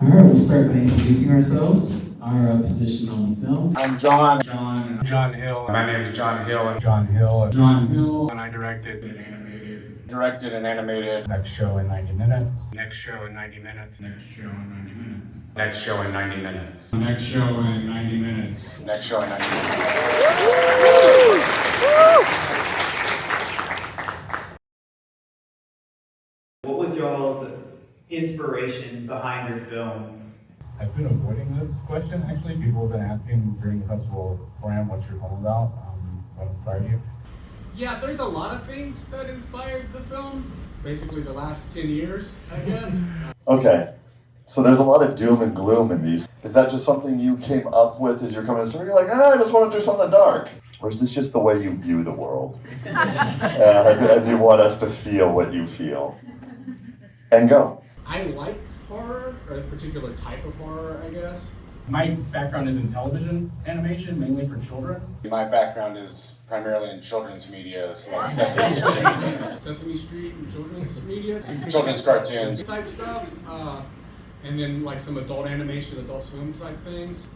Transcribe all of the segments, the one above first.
All right, we'll start by introducing ourselves, our position on the film. I'm John. John Hill. My name is John Hill. John Hill. John Hill. And I directed and animated. Directed and animated. Next show in 90 minutes. Next show in 90 minutes. Next show in 90 minutes. Next show in 90 minutes. Next show in 90 minutes. Next show in 90 minutes. What was y'all's inspiration behind your films? I've been avoiding this question, actually. People have been asking during the festival, Graham, what's your film about? What inspired you? Yeah, there's a lot of things that inspired the film. Basically the last 10 years, I guess. Okay, so there's a lot of doom and gloom in these. Is that just something you came up with as you're coming to the story? You're like, I just want to do something dark. Or is this just the way you view the world? And you want us to feel what you feel? And go. I like horror, or a particular type of horror, I guess. My background is in television animation, mainly for children. My background is primarily in children's media, so like Sesame Street, Sesame Street and children's media. children's cartoons. Type stuff. And then like some adult animation, adult swim type things.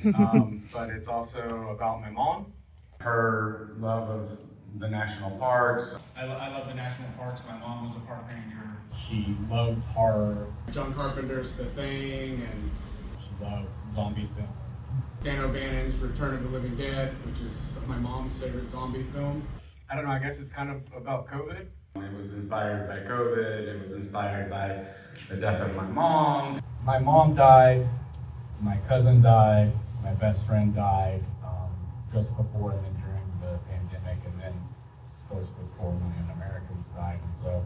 But it's also about my mom, her love of the national parks. I love the national parks. My mom was a park ranger. She loved horror. John Carpenter's The Thing, and She loved zombie film. Dan O'Bannon's Return of the Living Dead, which is my mom's favorite zombie film. I don't know, I guess it's kind of about COVID. It was inspired by COVID, it was inspired by the death of my mom. My mom died, my cousin died, my best friend died just before and then during the pandemic, and then close to 4 million Americans died, and so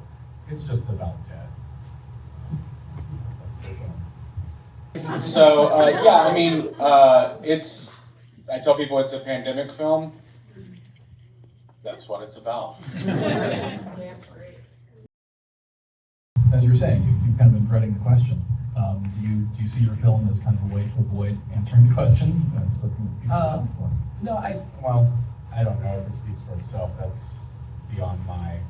it's just about death. So, yeah, I mean, I tell people it's a pandemic film. That's what it's about. As you were saying, you've kind of been dreading the question. Do you see your film as kind of a way to avoid answering the question? That's something that speaks for itself. No, I don't know if it speaks for itself. That's beyond my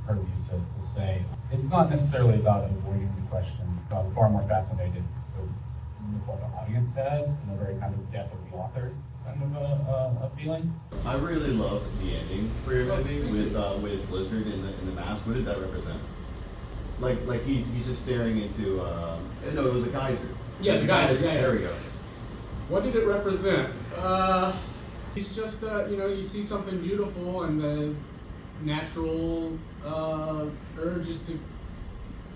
purview to say. It's not necessarily about avoiding the question. I'm far more fascinated with what the audience has and a very kind of death of the author kind of a feeling. I really loved the ending for your movie with Blizzard in the mask. What did that represent? Like he's just staring into no, it was a geyser. Yeah, the geyser. Yeah. There we go. What did it represent? He's just, you see something beautiful and the natural urge is to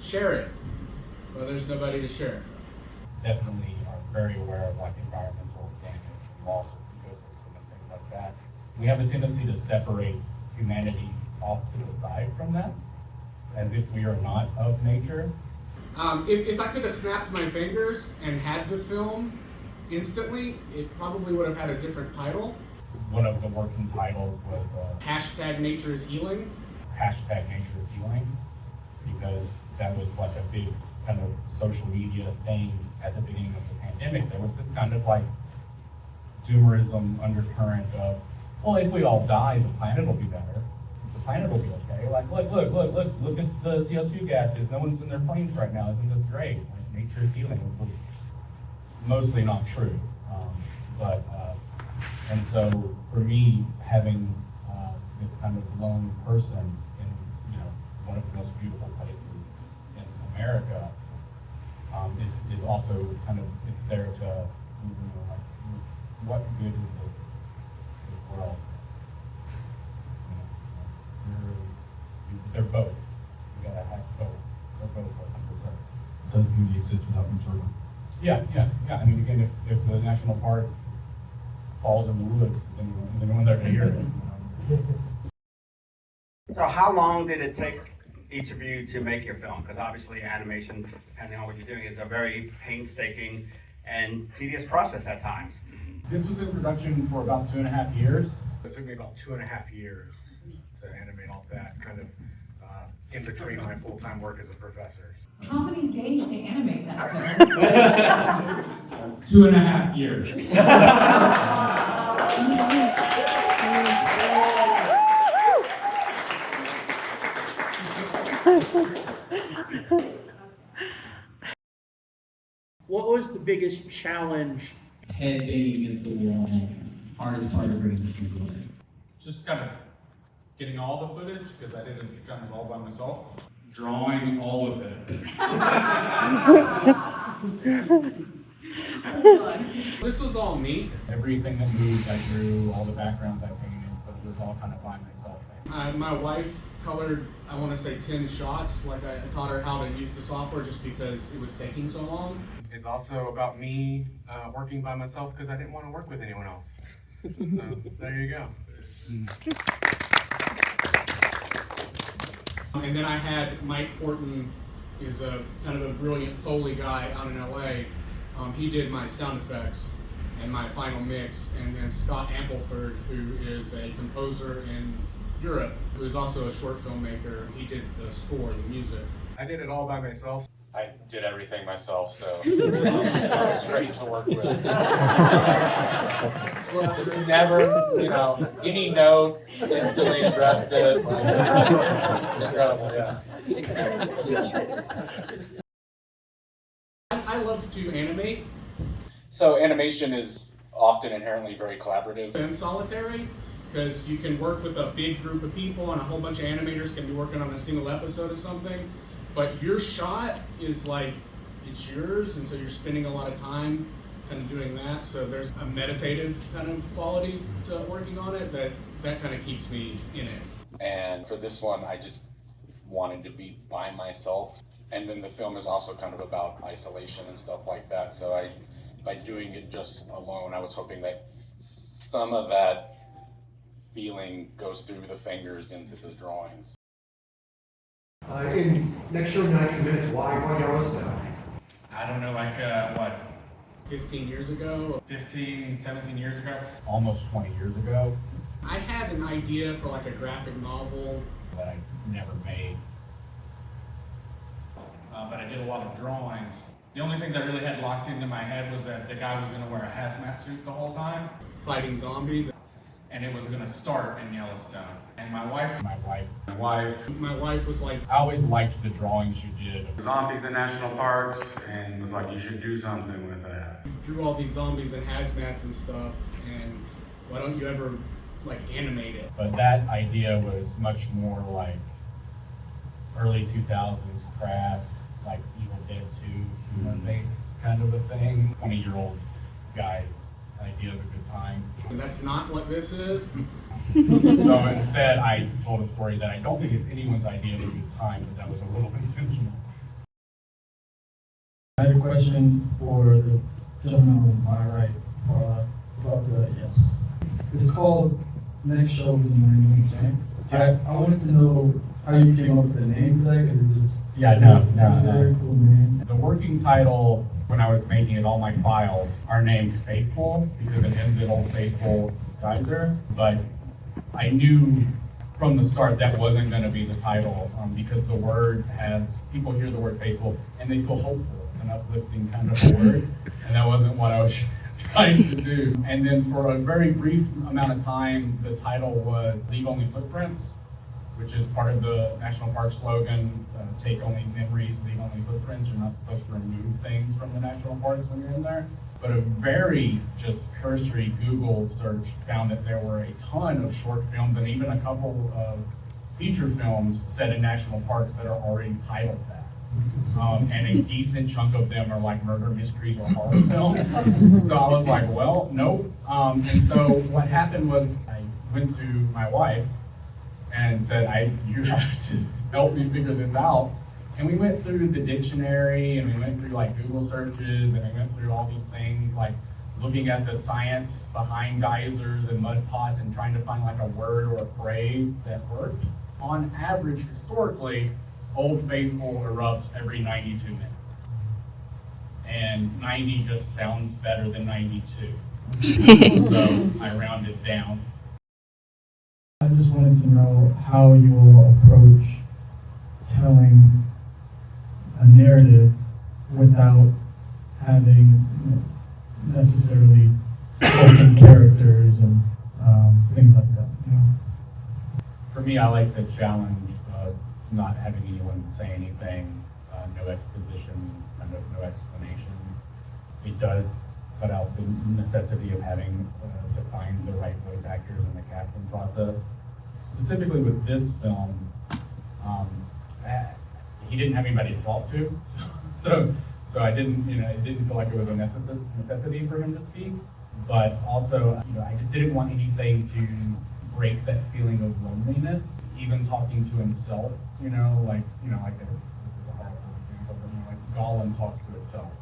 share it, but there's nobody to share it. Definitely are very aware of like environmental damage and loss of ecosystem and things like that. We have a tendency to separate humanity off to the side from that, as if we are not of nature. If I could have snapped my fingers and had the film instantly, it probably would have had a different title. One of the working titles was Hashtag Nature is Healing. Hashtag Nature is Healing, because that was like a big kind of social media thing at the beginning of the pandemic. There was this kind of like doomerism undercurrent of, well, if we all die, the planet will be better. The planet will be okay. Like, look at the CO2 gases. No one's in their planes right now. Isn't this great? Like, nature is healing, which was mostly not true. And so for me, having this kind of lone person in one of the most beautiful places in America is also kind of, it's there to, like, what good is the world? They're both. You gotta have both. They're both working for both. Does beauty exist without conserving? Yeah. I mean, again, if the national park falls in the woods, is anyone there to hear it? So how long did it take each of you to make your film? Because obviously animation, depending on what you're doing, is a very painstaking and tedious process at times. This was in production for about 2.5 years. It took me about 2.5 years to animate all that, kind of in between my full-time work as a professor. How many days to animate that stuff? 2.5 years. was the biggest challenge? Head banging against the wall, hardest part of bringing people in. Just kind of getting all the footage, because I did it kind of all by myself. Drawing all of it. This was all me. Everything that moves, I drew, all the backgrounds I painted, so it was all kind of by myself. My wife colored, I want to say 10 shots. Like I taught her how to use the software just because it was taking so long. It's also about me working by myself because I didn't want to work with anyone else. So there you go. And then I had Mike Horton, is a kind of a brilliant Foley guy out in LA. He did my sound effects and my final mix. And then Scott Ampleford, who is a composer in Europe, who is also a short filmmaker. He did the score, the music. I did it all by myself. I did everything myself, so it was great to work with. Just never, any note, instantly addressed it. It's incredible, yeah. I love to animate. So animation is often inherently very collaborative. And solitary, because you can work with a big group of people and a whole bunch of animators can be working on a single episode of something. But your shot is like, it's yours, and so you're spending a lot of time kind of doing that. So there's a meditative kind of quality to working on it that kind of keeps me in it. And for this one, I just wanted to be by myself. And then the film is also kind of about isolation and stuff like that. So by doing it just alone, I was hoping that some of that feeling goes through the fingers into the drawings. In next show, 90 minutes, why Yellowstone? I don't know, like what? 15 years ago. 15, 17 years ago? Almost 20 years ago. I had an idea for like a graphic novel That I never made. But I did a lot of drawings. The only things I really had locked into my head was that the guy was going to wear a hazmat suit the whole time. fighting zombies. And it was going to start in Yellowstone. And my wife My wife was like, I always liked the drawings you did. zombies in national parks and was like, you should do something with that. drew all these zombies and hazmats and stuff, and why don't you ever like animate it? But that idea was much more like early 2000s crass, like Evil Dead 2 humor-based kind of a thing. 20-year-old guy's idea of a good time. And that's not what this is. So instead, I told a story that I don't think it's anyone's idea of a good time, but that was a little intentional. I had a question for the gentleman on my right, about the, yes. It's called Next Shows in 90 Minutes, right? I wanted to know how you came up with the name for that, because it just... Yeah, no. It's a very cool name. The working title, when I was making it, all my files are named Faithful, because it ends in Old Faithful Geyser, but I knew from the start that wasn't going to be the title, because the word has, people hear the word faithful and they feel hopeful. It's an uplifting kind of a word, and that wasn't what I was trying to do. And then for a very brief amount of time, the title was Leave Only Footprints, which is part of the National Park slogan, take only memories, leave only footprints. You're not supposed to remove things from the national parks when you're in there. But a very just cursory Google search found that there were a ton of short films and even a couple of feature films set in national parks that are already titled that. And a decent chunk of them are like murder mysteries or horror films. So I was like, well, nope. And so what happened was I went to my wife and said, you have to help me figure this out. And we went through the dictionary and we went through like Google searches and we went through all these things, like looking at the science behind geysers and mud pots and trying to find like a word or a phrase that worked. On average, historically, Old Faithful erupts every 92 minutes. And 90 just sounds better than 92. So I rounded down. I just wanted to know how you will approach telling a narrative without having necessarily spoken characters and things like that. You know? For me, I like the challenge of not having anyone say anything, no exposition, no explanation. it does cut out the necessity of having to find the right voice actors in the casting process. Specifically with this film, he didn't have anybody to talk to, so I didn't, it didn't feel like it was a necessity for him to speak. But also, I just didn't want anything to break that feeling of loneliness. Even talking to himself, this is a horrible example, but like Gollum talks to itself.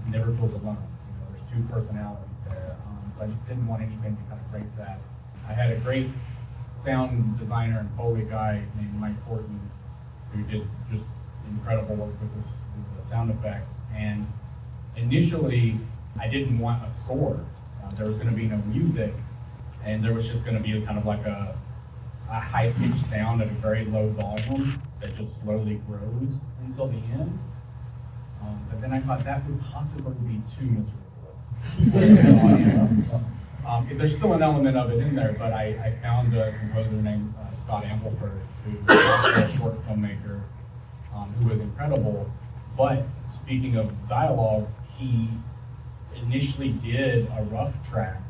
He never feels alone. There's two personalities there. So I just didn't want anything to kind of break that. I had a great sound designer and Foley guy named Mike Horton who did just incredible work with the sound effects. And initially, I didn't want a score. There was going to be no music, and there was just going to be kind of like a high-pitched sound at a very low volume that just slowly grows until the end. But then I thought that would possibly be too miserable. There's still an element of it in there, but I found a composer named Scott Ampleford, who is also a short filmmaker, who was incredible. But speaking of dialogue, he initially did a rough track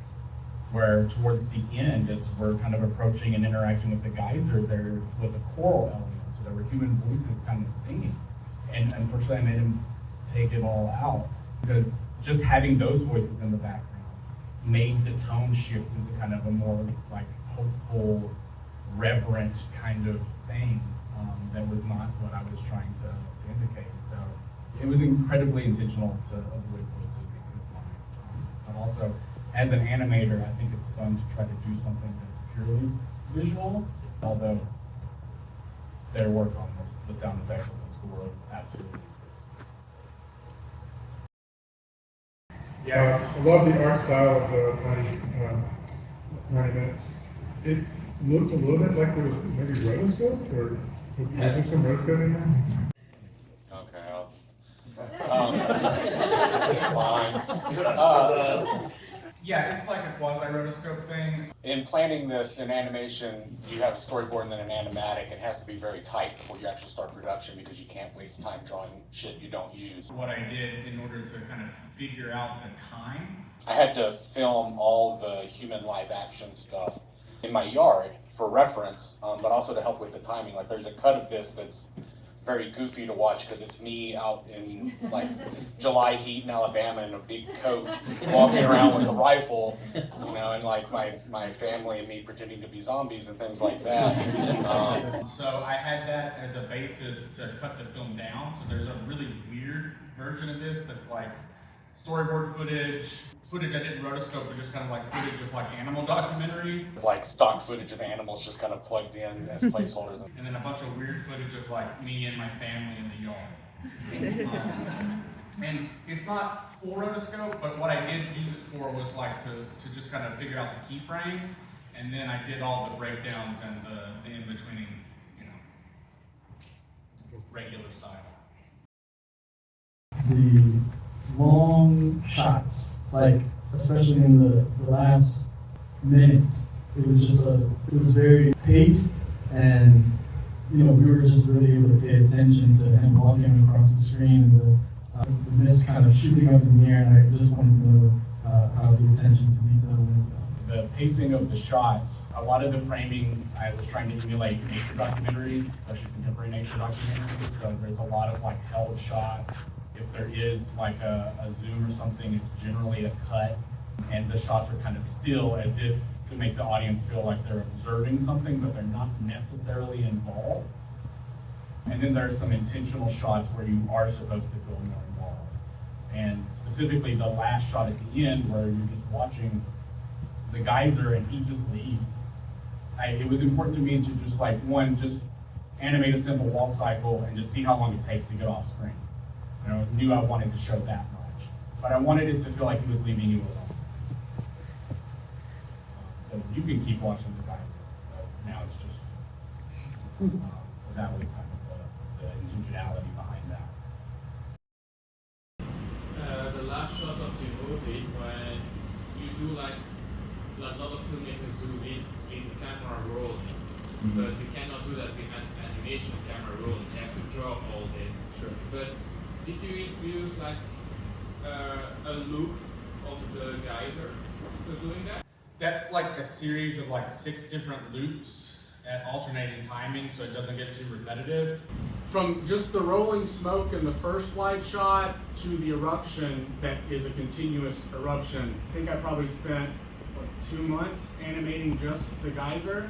where towards the end, as we're kind of approaching and interacting with the geyser, there was a choral element. So there were human voices kind of singing. And unfortunately, I made him take it all out because just having those voices in the background made the tone shift into kind of a more like hopeful, reverent kind of thing that was not what I was trying to indicate. So it was incredibly intentional to avoid voices with mine. But also, as an animator, I think it's fun to try to do something that's purely visual, although their work on the sound effects of the score absolutely. Yeah, I love the art style of the 90 minutes. It looked a little bit like there was maybe rotoscope, or was there some rotoscope in there? Fine. Yeah, it's like a quasi-rotoscope thing. In planning this in animation, you have a storyboard and then an animatic. It has to be very tight before you actually start production because you can't waste time drawing shit you don't use. What I did in order to kind of figure out the time, I had to film all the human live action stuff in my yard for reference, but also to help with the timing. Like there's a cut of this that's very goofy to watch because it's me out in like July heat in Alabama in a big coat, walking around with a rifle, and like my family and me pretending to be zombies and things like that. So I had that as a basis to cut the film down. So there's a really weird version of this that's like storyboard footage I didn't rotoscope, but just kind of like footage of like animal documentaries. Like stock footage of animals just kind of plugged in as placeholders. And then a bunch of weird footage of like me and my family in the yard. And it's not full rotoscope, but what I did use it for was like to just kind of figure out the keyframes, and then I did all the breakdowns and the in-betweening, regular style. The long shots, like especially in the last minute, it was very paced, and we were just really able to pay attention to him walking across the screen and the mist kind of shooting up in the air, and I just wanted to know how the attention to detail went. The pacing of the shots, a lot of the framing, I was trying to emulate nature documentaries, especially contemporary nature documentaries. So there's a lot of like held shots. If there is like a zoom or something, it's generally a cut, and the shots are kind of still as if to make the audience feel like they're observing something, but they're not necessarily involved. And then there's some intentional shots where you are supposed to feel more involved. And specifically the last shot at the end where you're just watching the geyser and he just leaves. It was important to me to just just animate a simple walk cycle and just see how long it takes to get off screen. Knew I wanted to show that much, but I wanted it to feel like he was leaving you alone. So you can keep watching the geyser, but now it's just, so that was kind of the intentionality behind that. The last shot of the movie, when you do like a lot of filmmakers do in camera rolling, but you cannot do that with animation camera rolling. You have to draw all this. Sure. But did you use like a loop of the geyser for doing that? That's like a series of like 6 different loops at alternating timing so it doesn't get too repetitive. From just the rolling smoke in the first wide shot to the eruption that is a continuous eruption, I think I probably spent, what, 2 months animating just the geyser.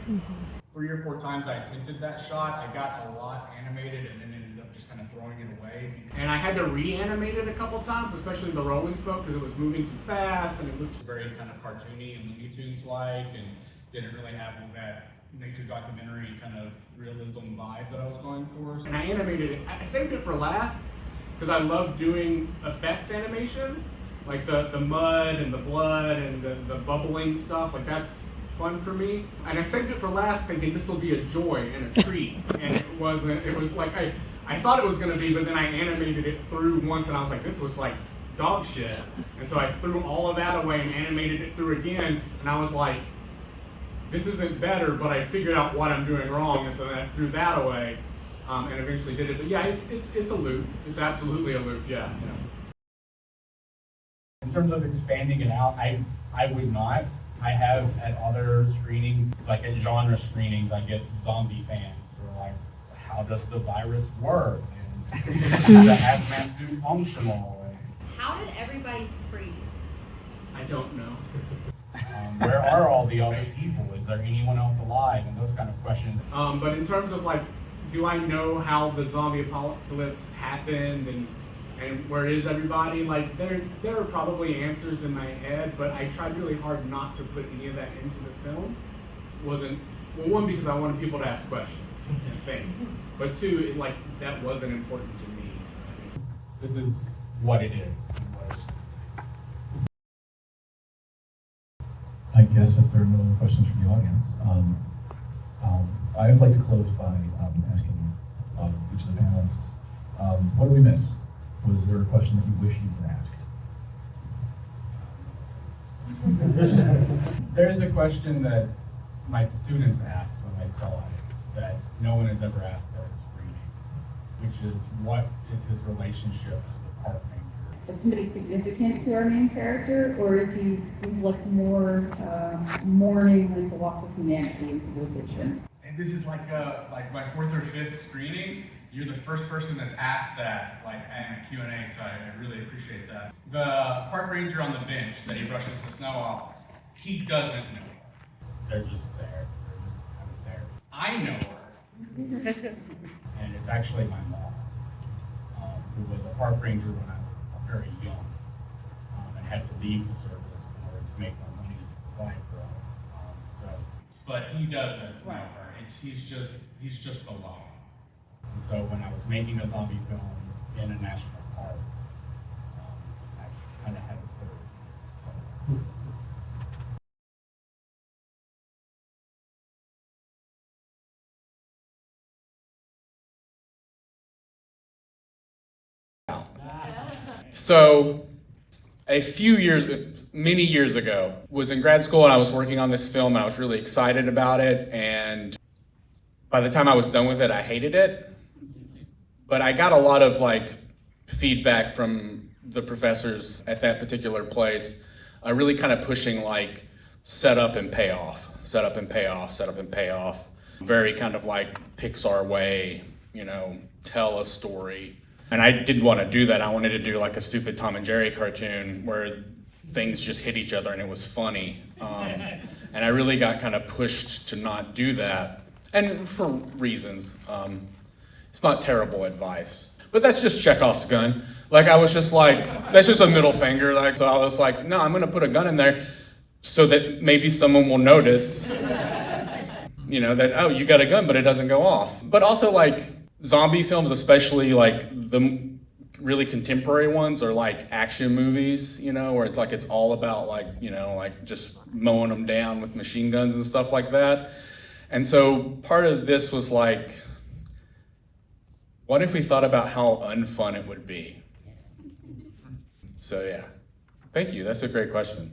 3 or 4 times I attempted that shot, I got a lot animated and then ended up just kind of throwing it away. And I had to reanimate it a couple times, especially the rolling smoke, because it was moving too fast and it looked very kind of cartoony and Looney Tunes like, and didn't really have that nature documentary kind of realism vibe that I was going for. And I animated it. I saved it for last because I love doing effects animation, like the mud and the blood and the bubbling stuff. Like that's fun for me. And I saved it for last thinking this will be a joy and a treat. And it wasn't. It was like I thought it was going to be, but then I animated it through once and I was like, this looks like dog shit. And so I threw all of that away and animated it through again. And I was like, this isn't better, but I figured out what I'm doing wrong, and so then I threw that away, and eventually did it. But yeah, it's a loop. It's absolutely a loop. Yeah. In terms of expanding it out, I would not. I have at other screenings, like at genre screenings, I get zombie fans who are like, "How does the virus work? And is the hazmat suit functional?" How did everybody freeze? I don't know. Where are all the other people? Is there anyone else alive? And those kind of questions. But in terms of like, do I know how the zombie apocalypse happened and where is everybody? Like there are probably answers in my head, but I tried really hard not to put any of that into the film. One, because I wanted people to ask questions and think, but 2, that wasn't important to me. So. This is what it is. I guess if there are no other questions from the audience, I always like to close by asking each of the panelists, what did we miss? Was there a question that you wish you'd been asked? There is a question that my students asked when they saw it that no one has ever asked at a screening, which is what is his relationship to the park ranger? Is somebody significant to our main character, or is he like more mourning like the loss of humanity and civilization? And this is like my 4th or 5th screening. You're the first person that's asked that in a Q&A, so I really appreciate that. The park ranger on the bench that he brushes the snow off, he doesn't know her. They're just there. They're just kind of there. I know her. And it's actually my mom, who was a park ranger when I was very young, and had to leave the service in order to make more money to provide for us. But he doesn't know her. He's just alone. And so when I was making a zombie film in a national park, I kind of had to put her. So, many years ago, was in grad school and I was working on this film and I was really excited about it, and by the time I was done with it, I hated it. But I got a lot of feedback from the professors at that particular place, really kind of pushing set up and pay off, set up and pay off, set up and pay off. Very kind of Pixar way, tell a story. And I didn't want to do that. I wanted to do a stupid Tom and Jerry cartoon where things just hit each other and it was funny. And I really got kind of pushed to not do that. And for reasons. It's not terrible advice. But that's just Chekhov's gun. I was just that's just a middle finger. So I was like, no, I'm going to put a gun in there so that maybe someone will notice, that, oh, you got a gun, but it doesn't go off. But also zombie films, especially the really contemporary ones, are action movies, where it's all about just mowing them down with machine guns and stuff like that. And so part of this was what if we thought about how unfun it would be? So yeah, thank you. That's a great question.